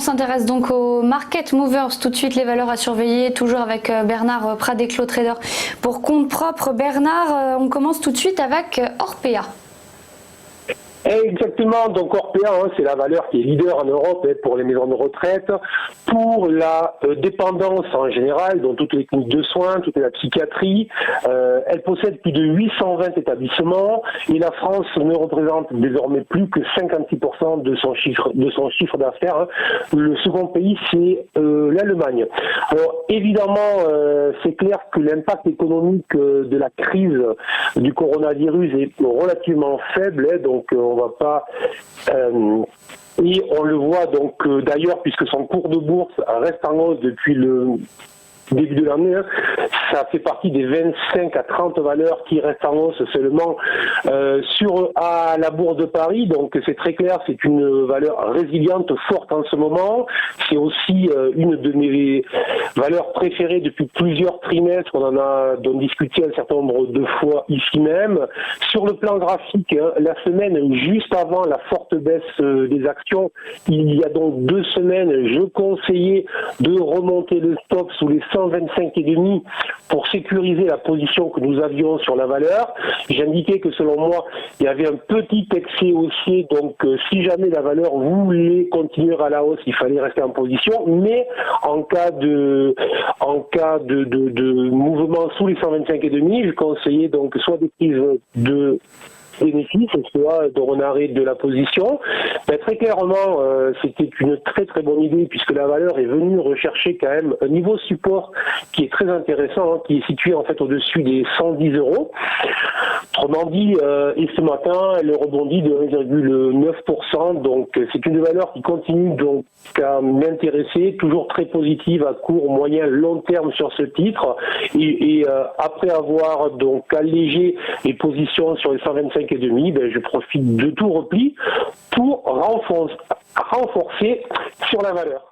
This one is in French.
s'intéresse donc aux market movers tout de suite, les valeurs à surveiller, toujours avec Bernard Pradeclos, trader pour compte propre. Bernard, on commence tout de suite avec Orpea. Exactement, donc Orpea, c'est la valeur qui est leader en Europe pour les maisons de retraite, pour la dépendance en général, donc toutes les cliniques de soins, toute la psychiatrie. Elle possède plus de 820 établissements et la France ne représente désormais plus que 56% de son chiffre d'affaires. Le second pays, c'est l'Allemagne. Alors évidemment, c'est clair que l'impact économique de la crise du coronavirus est relativement faible, donc on va pas et on le voit donc d'ailleurs, puisque son cours de bourse reste en hausse depuis le début de l'année, ça fait partie des 25 à 30 valeurs qui restent en hausse seulement à la Bourse de Paris. Donc c'est très clair, c'est une valeur résiliente, forte en ce moment. C'est aussi une de mes valeurs préférées depuis plusieurs trimestres. On en a donc discuté un certain nombre de fois ici même. Sur le plan graphique, la semaine juste avant la forte baisse des actions, il y a donc 2 semaines, je conseillais de remonter le stop sous les 125,5 pour sécuriser la position que nous avions sur la valeur. J'indiquais que selon moi, il y avait un petit excès haussier, donc si jamais la valeur voulait continuer à la hausse, il fallait rester en position, mais en cas de mouvement sous les 125,5, je conseillais donc soit des prises de bénéfices, soit un arrêt de la position. Mais très clairement, c'était une très très bonne idée puisque la valeur est venue rechercher quand même un niveau support qui est très intéressant, qui est situé en fait au-dessus des 110 €. Autrement dit, et ce matin, elle rebondit de 1,9%. Donc c'est une valeur qui continue donc à m'intéresser, toujours très positive à court, moyen, long terme sur ce titre. Et après avoir donc allégé les positions sur les 125,5, je profite de tout repli pour renforcer sur la valeur.